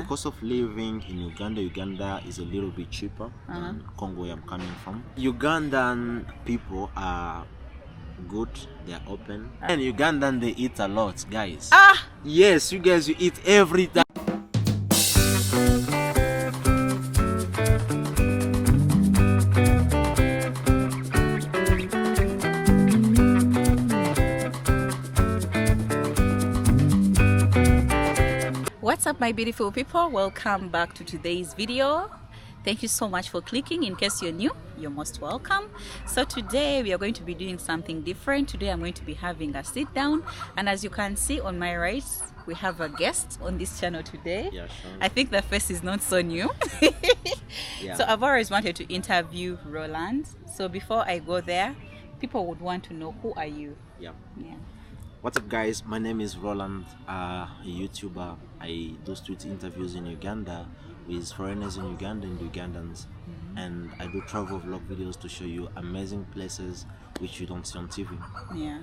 cost of living in Uganda is a little bit cheaper than Congo, where I'm coming from. Ugandan people are good, they're open, and Ugandan, they eat a lot, guys. Yes, you guys, you eat every time. What's up, my beautiful people? Welcome back to today's video. Thank you so much for clicking. In case you're new, you're most welcome. So today we are going to be doing something different. Today I'm going to be having a sit down, and as you can see on my right, we have a guest on this channel today. Yeah, sure. I think the face is not so new. Yeah. So I've always wanted to interview Roland. So before I go there, people would want to know, who are you? Yeah. Yeah. What's up, guys? My name is Roland, a YouTuber. I do street interviews in Uganda with foreigners in Uganda and Ugandans, and I do travel vlog videos to show you amazing places which you don't see on TV. Yeah.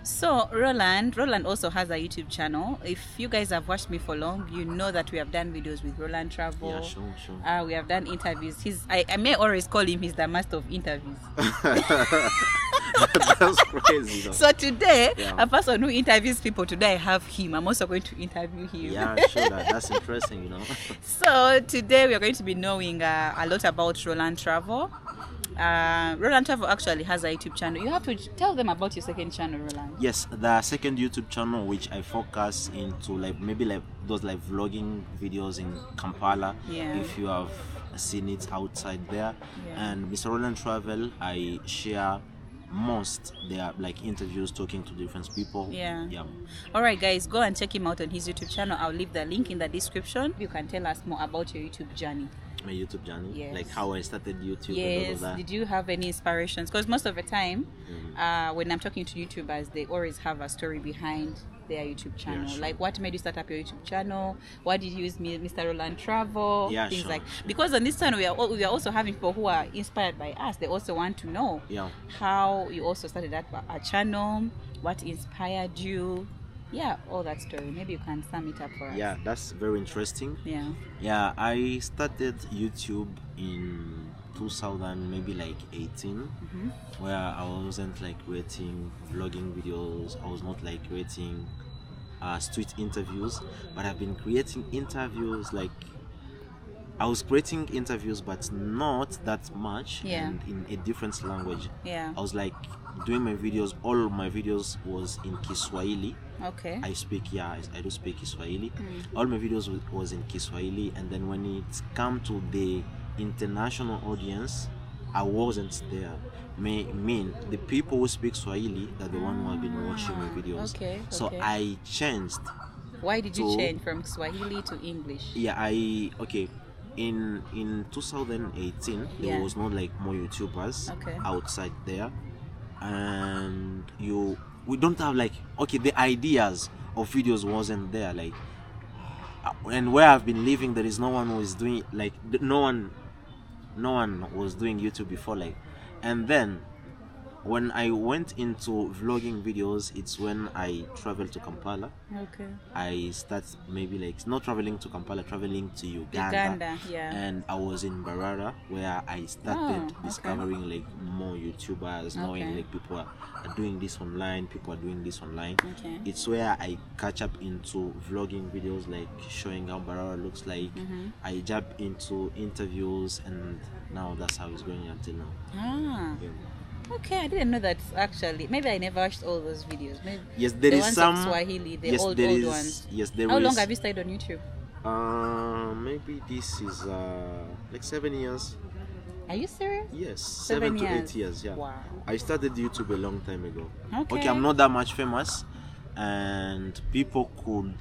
So Roland also has a YouTube channel. If you guys have watched me for long, you know that we have done videos with Roland Travel. Yeah, sure. We have done interviews. I may always call him the master of interviews. That's crazy, though. So today, a person who interviews people, today I have him. I'm also going to interview him. Yeah, sure. That's interesting, you know. So today we are going to be knowing a lot about Roland Travel. Roland Travel actually has a YouTube channel. You have to tell them about your second channel, Roland. Yes, the second YouTube channel, which I focus into maybe those vlogging videos in Kampala. Yeah. If you have seen it outside there. Yeah. And Mr. Roland Travel, I share most their interviews, talking to different people. Yeah. Yeah. All right, guys, go and check him out on his YouTube channel. I'll leave the link in the description. You can tell us more about your YouTube journey. My YouTube journey. Yes. Like how I started YouTube. Yes. And all of that. Did you have any inspirations? Because most of the time, when I'm talking to YouTubers, they always have a story behind their YouTube channel. Yeah, sure. Like, what made you start up your YouTube channel? Why did you use Mr. Roland Travel? Yeah, things sure, like. sure. Because on this channel, we are also having people who are inspired by us. They also want to know how you also started up a channel, what inspired you. Yeah, all that story. Maybe you can sum it up for us. Yeah, that's very interesting. Yeah. Yeah, I started YouTube in 2000, maybe 18, where I wasn't creating vlogging videos. I was not creating street interviews, but I've been creating interviews. I was creating interviews, but not that much, and in a different language. Yeah. I was doing my videos. All of my videos was in Kiswahili. Okay. I do speak Kiswahili. All my videos was in Kiswahili, and then when it come to the international audience, I wasn't there. The people who speak Swahili are the one who have been watching my videos. Okay. So I changed. Why did you change from Swahili to English? Yeah, in 2018 there was not more YouTubers outside there, and we don't have the ideas of videos wasn't there, and where I've been living, there is no one who is doing no one was doing YouTube before, and then when I went into vlogging videos, it's when I traveled to Kampala. Okay. I started maybe not traveling to Kampala, traveling to Uganda. Yeah. And I was in Barara, where I started discovering more YouTubers, knowing people are doing this online, people are doing this online. Okay. It's where I catch up into vlogging videos, showing how Barara looks like. I jump into interviews, and now that's how it's going until now. Yeah. Okay, I didn't know that actually. Maybe I never watched all those videos. Maybe yes, there is some Swahili, the old ones. Yes, there is. How long have you stayed on YouTube? Maybe this is 7 years. Are you serious? Yes, 7 to years. 8 years. Yeah. Wow. I started YouTube a long time ago. Okay, I'm not that much famous, and people could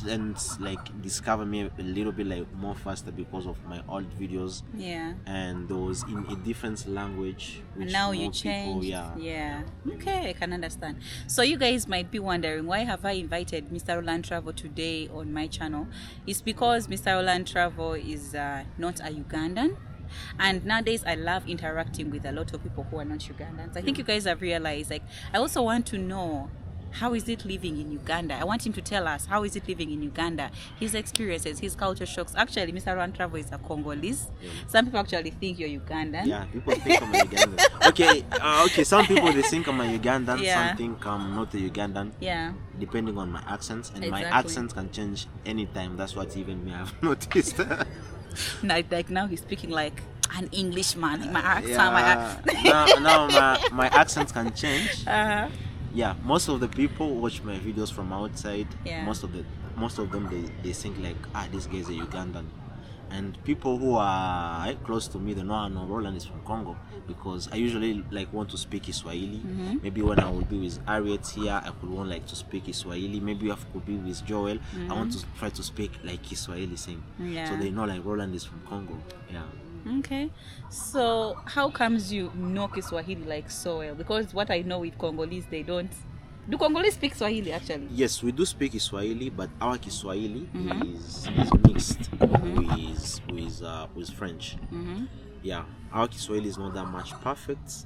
discover me a little bit more faster because of my old videos. Yeah. And those in a different language. And now you changed. Yeah. Okay, I can understand. So you guys might be wondering, why have I invited Mr. Roland Travel today on my channel? It's because Mr. Roland Travel is not a Ugandan. And nowadays I love interacting with a lot of people who are not Ugandans. I think you guys have realized, I also want to know how is it living in Uganda? I want him to tell us how is it living in Uganda, his experiences, his culture shocks. Actually, Mr. Rantravo is a Congolese. Yeah. Some people actually think you're Ugandan. Yeah, people think I'm a Ugandan. Okay, some people they think I'm a Ugandan, some think I'm not a Ugandan. Yeah. Depending on my accents, and my accent can change anytime. That's what even me I've noticed. Like now he's speaking like an Englishman. My accent. My accent can change. Yeah, most of the people watch my videos from outside. Yeah. Most of them they think like, this guy is a Ugandan. And people who are close to me, they know Roland is from Congo, because I usually like want to speak Kiswahili. Maybe when I will be with Harriet here, I could want like to speak Kiswahili. Maybe I could be with Joel, I want to try to speak like Kiswahili sing. So they know like Roland is from Congo. Yeah. Okay, so how comes you know Kiswahili like so well? Because what I know with Congolese, they don't. Do Congolese speak Swahili actually? Yes, we do speak Kiswahili, but our Kiswahili is mixed with French. Yeah, our Kiswahili is not that much perfect,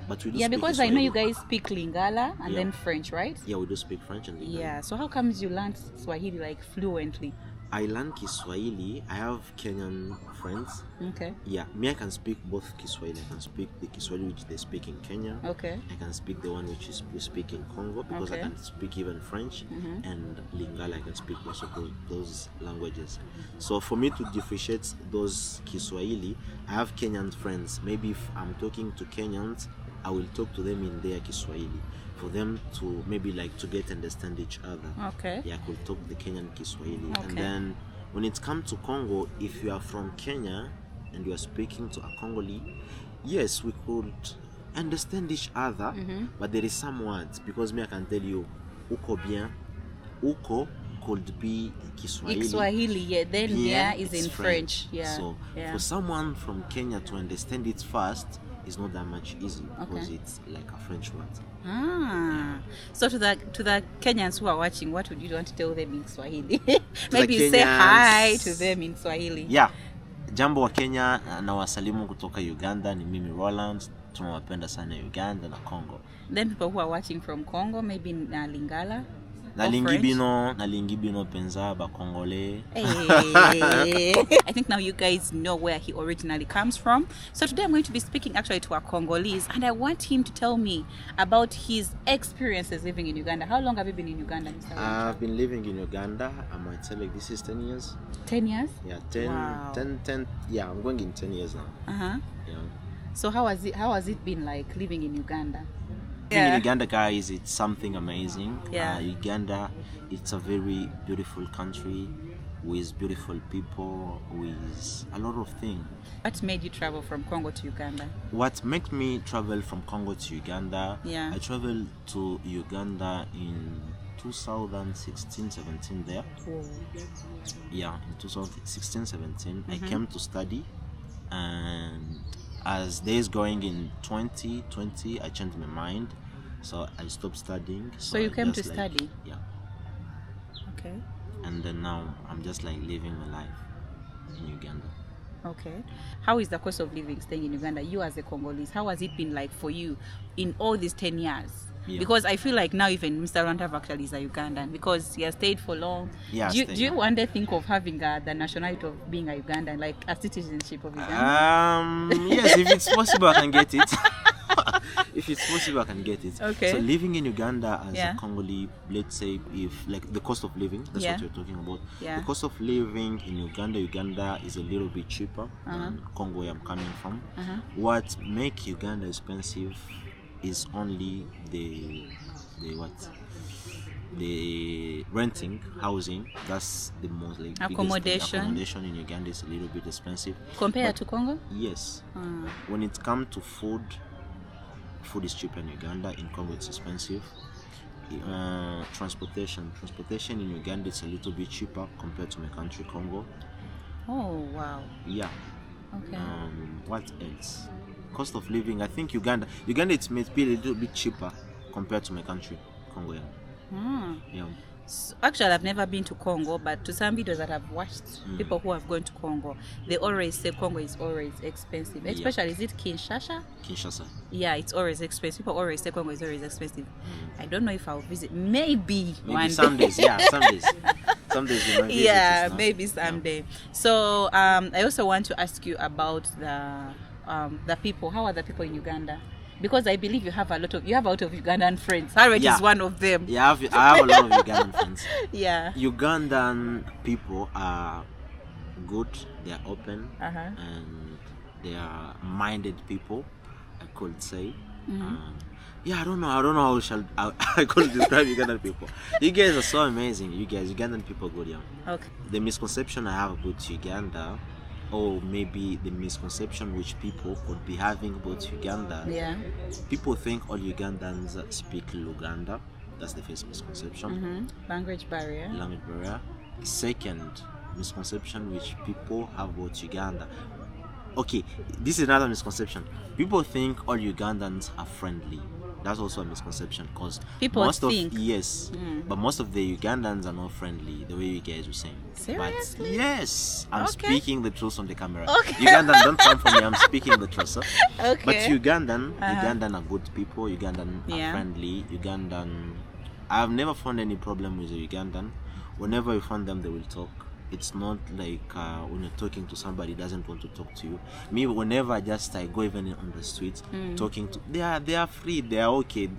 but we do. Yeah, because Kiswahili. I know you guys speak Lingala and then French, right? Yeah, we do speak French and Lingala. Yeah, so how comes you learned Swahili like fluently? I learn Kiswahili. I have Kenyan friends. Okay. Yeah, me, I can speak both Kiswahili. I can speak the Kiswahili which they speak in Kenya. Okay. I can speak the one which we speak in Congo, because I can speak even French and Lingala. I can speak also those languages. So for me to differentiate those Kiswahili, I have Kenyan friends. Maybe if I'm talking to Kenyans, I will talk to them in their Kiswahili, for them to maybe like to understand each other. Okay. Yeah, I could talk the Kenyan Kiswahili. Okay. And then when it comes to Congo, if you are from Kenya and you are speaking to a Congolese, yes, we could understand each other, but there is some words, because me I can tell you, uko bien, uko could be Kiswahili. Yeah, then bien is in French. Yeah. So for someone from Kenya to understand it fast, it's not that much easy, because it's like a French word. So to the Kenyans who are watching, what would you want to tell them in Swahili? Maybe you say hi to them in Swahili. Yeah. Jambo wa Kenya, na wasalimu kutoka Uganda, ni mimi Roland. Tunawapenda sana Uganda na Congo. Then people who are watching from Congo, maybe Lingala. Nalingibino penza ba Congolais. I think now you guys know where he originally comes from. So today I'm going to be speaking actually to a Congolese, and I want him to tell me about his experiences living in Uganda. How long have you been in Uganda, Mr. I've been living in Uganda. I might say like this is 10 years. 10 years? Yeah, 10. Wow. 10. Yeah, I'm going in 10 years now. Yeah. So how has it been like living in Uganda? In Uganda, guys, it's something amazing. Uganda, it's a very beautiful country with beautiful people, with a lot of things. What made you travel from Congo to Uganda? What made me travel from Congo to Uganda? I traveled to Uganda in 2016-17 there. Yeah, in 2016-17 I came to study, and as days going in 2020, I changed my mind, so I stopped studying. So you came to study? Yeah. Okay. And then now I'm just like living my life in Uganda. Okay. How is the cost of living staying in Uganda? You as a Congolese, how has it been like for you in all these 10 years? Yeah. Because I feel like now even Mr. Rantav actually is a Ugandan, because he has stayed for long. Yeah, do you one day think of having the nationality of being a Ugandan, like a citizenship of Uganda? Yes, if it's possible, I can get it. If it's possible, I can get it. Okay. So living in Uganda as a Congolese, let's say, if like the cost of living, that's what you're talking about. Yeah. The cost of living in Uganda is a little bit cheaper than Congo, where I'm coming from. What makes Uganda expensive is only the renting, housing. That's the most like accommodation. Accommodation in Uganda is a little bit expensive compared to Congo. Yes. When it comes to food is cheaper in Uganda. In Congo it's expensive. Transportation in Uganda is a little bit cheaper compared to my country, Congo. Oh wow. Yeah. Okay. What else? Cost of living, I think Uganda it may be a little bit cheaper compared to my country, Congo. Yeah. So, actually, I've never been to Congo, but to some videos that I've watched, people who have gone to Congo, they always say Congo is always expensive. Especially, is it Kinshasa? Kinshasa. Yeah, it's always expensive. People always say Congo is always expensive. I don't know if I'll visit. Maybe one some day. days. Yeah, some days. Some days you might visit. Yeah, maybe someday. So I also want to ask you about the people. How are the people in Uganda? Because I believe you have a lot of Ugandan friends. Harriet is one of them. Yeah, I have a lot of Ugandan friends. Yeah. Ugandan people are good. They are open and they are minded people, I could say. Yeah, I don't know how I could describe Ugandan people. You guys are so amazing. Ugandan people, good, yeah. Okay. The misconception I have about Uganda, or maybe the misconception which people could be having about Uganda. Yeah. People think all Ugandans speak Luganda. That's the first misconception. Language barrier. Second misconception which people have about Uganda. Okay, this is another misconception. People think all Ugandans are friendly. That's also a misconception because most of the Ugandans are not friendly the way you guys were saying. Seriously? But yes, I'm Okay. speaking the truth on the camera. Okay. Ugandan, don't come for me. I'm speaking the truth. Sir. Okay. But Ugandan are good people. Ugandan Yeah. are friendly. I've never found any problem with a Ugandan. Whenever you find them, they will talk. It's not like when you're talking to somebody who doesn't want to talk to you. Me, whenever I go even on the street, talking to, they are free, they are okay.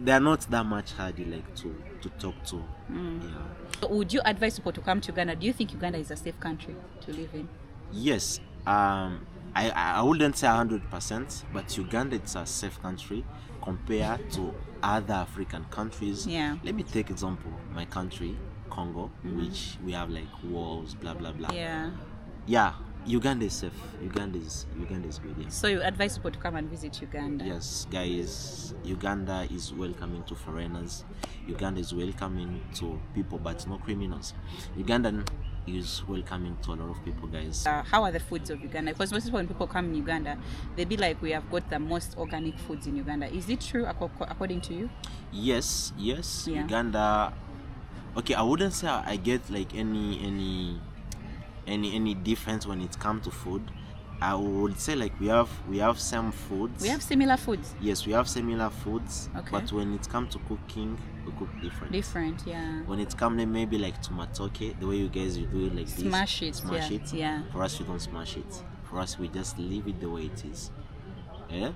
They're not that much hard to talk to. Yeah. So would you advise people to come to Uganda? Do you think Uganda is a safe country to live in? Yes. I wouldn't say 100%, but Uganda is a safe country compared to other African countries. Yeah. Let me take example, my country, Congo, which we have like wars, blah blah blah. Yeah, Uganda is safe. Uganda is good. Yeah. So you advise people to come and visit Uganda? Yes, guys. Uganda is welcoming to foreigners. Uganda is welcoming to people, but no criminals. Ugandan is welcoming to a lot of people, guys. How are the foods of Uganda? Because most people, when people come in Uganda, they be like, we have got the most organic foods in Uganda. Is it true according to you? Yes. Yeah. Uganda. Okay, I wouldn't say I get like any difference when it comes to food. I would say like we have some foods. We have similar foods. Yes, we have similar foods. Okay. But when it comes to cooking, we cook different. Different, yeah. When it comes maybe like tomatoke, the way you guys do it like smash this. Smash it. Yeah. For us, we don't smash it. For us, we just leave it the way it is. Yeah.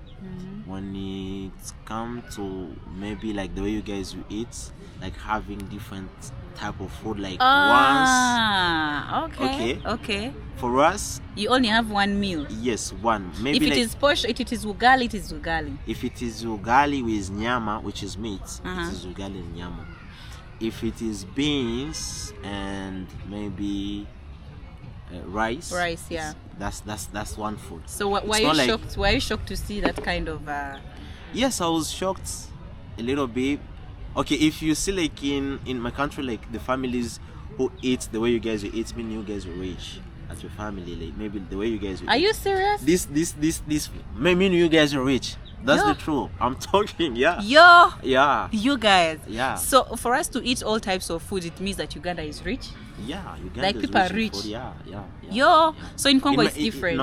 When it comes to maybe like the way you guys will eat, like having different type of food, like Okay. For us, you only have one meal. Yes, one. Maybe if it like, is posh, if it is ugali, it is ugali. If it is ugali with nyama, which is meat, it is ugali and nyama. If it is beans and maybe rice, yeah, that's one food. So why are you shocked? Why are you shocked to see that kind of? Yes, I was shocked a little bit. Okay, if you see like in my country, like the families who eat the way you guys will eat, mean you guys will rich at your family, like maybe the way you guys will Are eat. You serious? This mean you guys are rich. That's the truth. I'm talking, yeah. Yeah. You guys. Yeah. So for us to eat all types of food, it means that Uganda is rich. Yeah, Uganda like is people are rich. Food. Yeah. So in Congo it's different.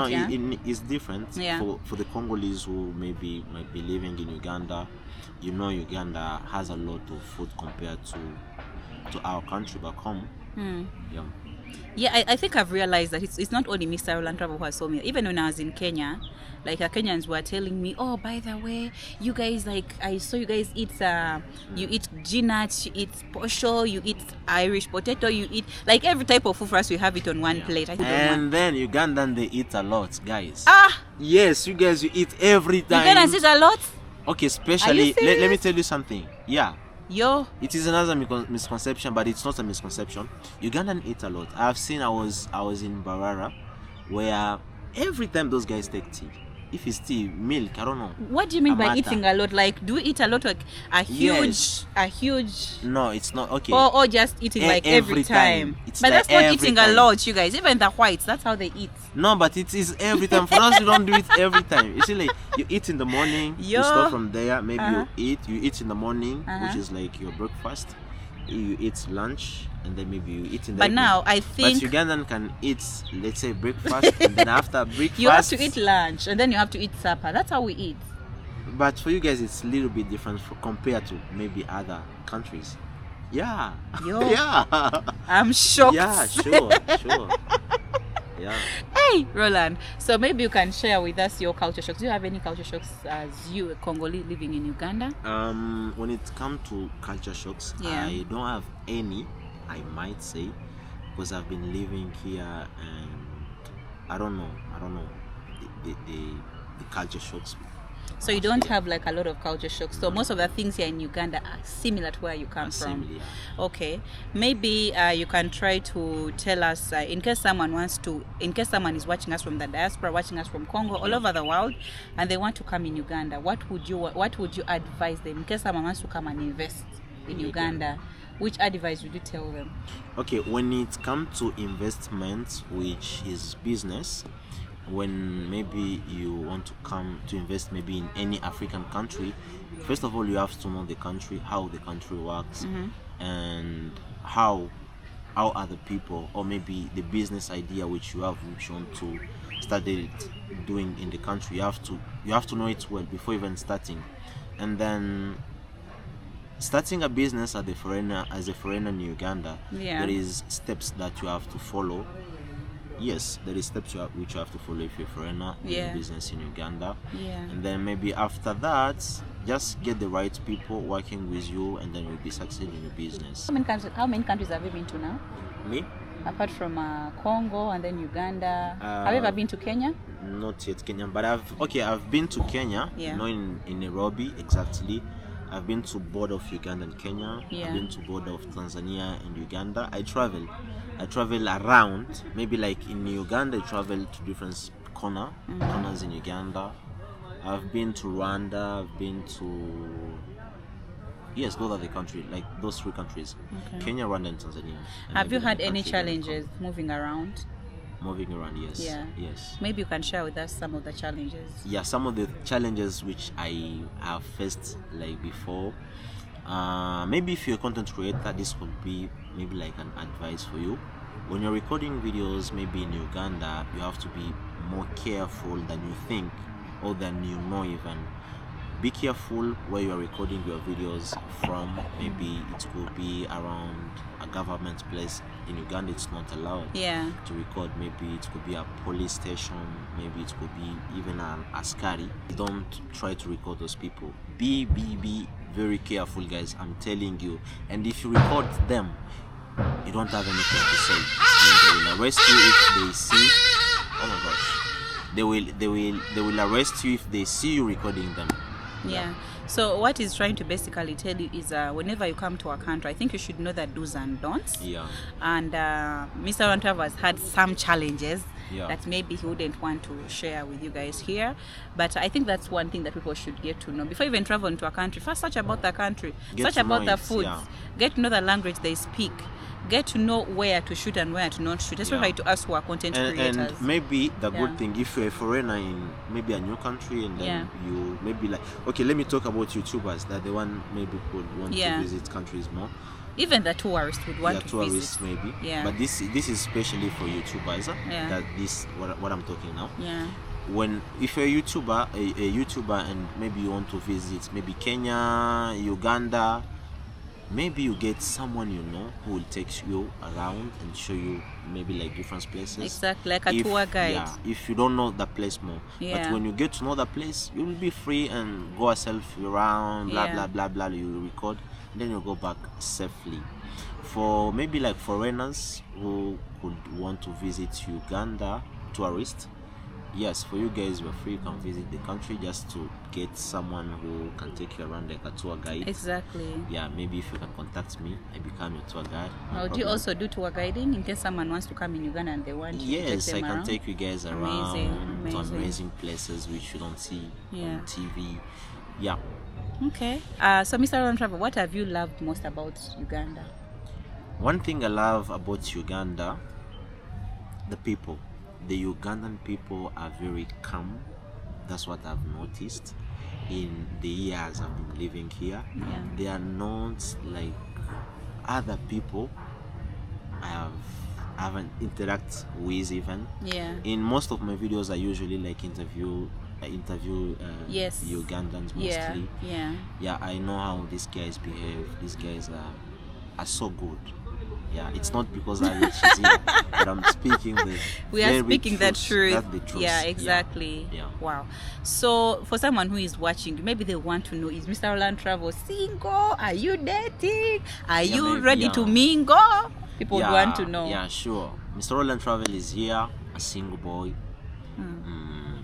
It's different. Yeah. For the Congolese who might be living in Uganda, Uganda has a lot of food compared to our country back home. Yeah, I think I've realized that it's not only Mr. Roland Travel who has told me. Even when I was in Kenya, like Kenyans were telling me, oh, by the way, you guys, like, I saw you guys eat, you eat ginat, you eat posho, you eat Irish potato, you eat, like, every type of food for us, we have it on one plate. And then Ugandan, they eat a lot, guys. Ah! Yes, you guys, you eat every time. Ugandans eat a lot? Okay, especially, let me tell you something. Yeah. It is another misconception, but it's not a misconception. Ugandan eat a lot. I've seen, I was in Barara, where every time those guys take tea, if it's tea, milk, I don't know. What do you mean by eating a lot? Like, do we eat a lot, like a huge? No, it's not. Okay. Or just eating like every time. But like that's not eating a lot, you guys. Even the whites, that's how they eat. No, but it is every time. For us, we don't do it every time. You see, like, you eat in the morning, you start from there, maybe you eat in the morning, which is like your breakfast. you eat lunch and then maybe you eat in the But evening. now I think But Ugandan can eat, let's say, breakfast and then after breakfast you have to eat lunch and then you have to eat supper. That's how we eat. But for you guys it's a little bit different compared to maybe other countries. Yeah. Yo. Yeah. I'm shocked. Yeah, sure. Yeah. Hey, Roland. So maybe you can share with us your culture shocks. Do you have any culture shocks as you, a Congolese living in Uganda? When it comes to culture shocks, Yeah. I don't have any, I might say, because I've been living here and I don't know the culture shocks. So you don't have like a lot of culture shocks. So most of the things here in Uganda are similar to where you come from. Similar. Okay, maybe you can try to tell us in case someone is watching us from the diaspora, watching us from Congo, all over the world, and they want to come in Uganda. What would you advise them in case someone wants to come and invest in Uganda? Which advice would you tell them? Okay, when it comes to investment, which is business, when maybe you want to come to invest maybe in any African country, first of all you have to know the country, how the country works, and how other people, or maybe the business idea which you want to start doing in the country. You have to know it well before even starting. And then starting a business as a foreigner in Uganda, there is steps that you have to follow. Yes, there is steps which you have to follow if you're a foreigner in business in Uganda. And then maybe after that, just get the right people working with you, and then you'll be succeeding in your business. How many countries have you been to now? Me? Apart from Congo and then Uganda, have you ever been to Kenya? Not yet Kenya, but I've been to Kenya. Not in Nairobi exactly. I've been to border of Uganda and Kenya. I've been to border of Tanzania and Uganda. I travel around. Maybe like in Uganda, I travel to different corners in Uganda. I've been to Rwanda. I've been to those are the countries, like those three countries: Kenya, Rwanda, and Tanzania. And have you had any challenges moving around? Moving around, yes. Yes. Maybe you can share with us some of the challenges. Yeah, some of the challenges which I have faced like before. Maybe if you're a content creator, this would be maybe like an advice for you. When you're recording videos, maybe in Uganda, you have to be more careful than you think, or than you know even. Be careful where you are recording your videos from. Maybe it could be around a government place. In Uganda, it's not allowed to record. Maybe it could be a police station. Maybe it could be even an askari. Don't try to record those people. Be very careful, guys. I'm telling you. And if you record them, you don't have anything to say. They will arrest you if they see. Oh my gosh. They will arrest you if they see you recording them. Yeah. So what he's trying to basically tell you is whenever you come to our country, I think you should know the do's and don'ts. Yeah. And Mr. Rantrav has had some challenges that maybe he wouldn't want to share with you guys here. But I think that's one thing that people should get to know. Before you even travel into a country, first search about the country, search about the foods, get to know the language they speak, get to know where to shoot and where to not shoot, especially to us who are content creators. And maybe the good thing, if you're a foreigner in maybe a new country, and then you maybe like, okay, let me talk about YouTubers, that the one maybe would want to visit countries more. Even the tourists would want to tourists visit. Maybe. Yeah. But this is especially for YouTubers. That this what I'm talking now. Yeah. If you're a YouTuber and maybe you want to visit maybe Kenya, Uganda, maybe you get someone you know who will take you around and show you maybe like different places. Exactly, like a tour guide. Yeah, if you don't know the place more. But when you get to know the place, you will be free and go yourself around, blah blah blah. You record, and then you go back safely. For maybe like foreigners who could want to visit Uganda, tourists, yes, for you guys, you're free. You can visit the country just to get someone who can take you around like a tour guide. Exactly. Yeah, maybe if you can contact me, I become your tour guide. Do you also do tour guiding in case someone wants to come in Uganda and they want you to take them around? Yes, I can take you guys around to amazing places which you don't see on TV. Yeah. Okay. So, Mr. Rantrav, what have you loved most about Uganda? One thing I love about Uganda, the people. The Ugandan people are very calm. That's what I've noticed in the years I've been living here. They are not like other people I haven't interact with even. Yeah. In most of my videos, I usually like interview yes. Ugandans mostly. Yeah, I know how these guys behave. These guys are so good. Yeah, it's not because Harriet is here, but I'm speaking the we are speaking the truth. That's the truth. Yeah, exactly. Yeah. Wow. So for someone who is watching, maybe they want to know, is Mr. Roland Travel single? Are you dating? Are you ready to mingle? People want to know. Yeah, sure. Mr. Roland Travel is here, a single boy.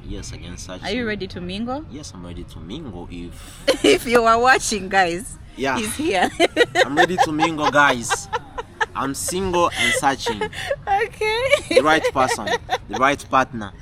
Yes, again, such. Are you ready to mingle? Yes, I'm ready to mingle. If you are watching, guys, yeah, he's here. I'm ready to mingle, guys. I'm single and searching. Okay. The right person, the right partner.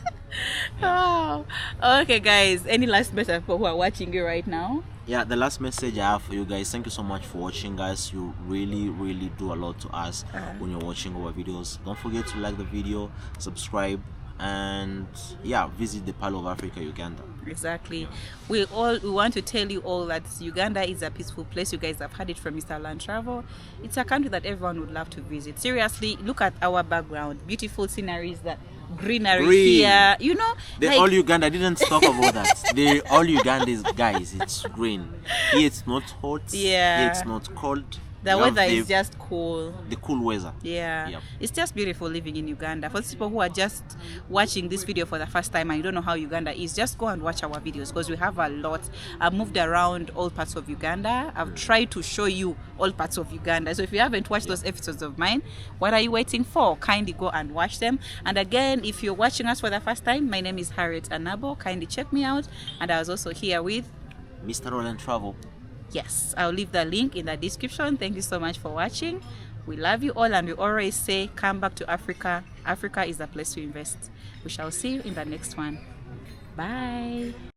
Oh, okay, guys. Any last message for who are watching you right now? Yeah, the last message I have for you guys, thank you so much for watching, guys. You really do a lot to us when you're watching our videos. Don't forget to like the video, subscribe, and yeah, visit the Pearl of Africa, Uganda. Exactly. We want to tell you all that Uganda is a peaceful place. You guys have heard it from Mr. Land Travel. It's a country that everyone would love to visit. Seriously, look at our background, beautiful sceneries, that greenery here, you know. The all Uganda didn't talk about that. The all Uganda is, guys, it's green. Here it's not hot. Yeah. Here it's not cold. The weather is just cool. The cool weather. Yeah. Yep. It's just beautiful living in Uganda. For people who are just watching this video for the first time and you don't know how Uganda is, just go and watch our videos because we have a lot. I've moved around all parts of Uganda. I've tried to show you all parts of Uganda. So if you haven't watched those episodes of mine, what are you waiting for? Kindly go and watch them. And again, if you're watching us for the first time, my name is Harriet Anabo. Kindly check me out. And I was also here with Mr. Roland Travel. Yes, I'll leave the link in the description. Thank you so much for watching. We love you all, and we always say, come back to Africa. Africa is the place to invest. We shall see you in the next one. Bye.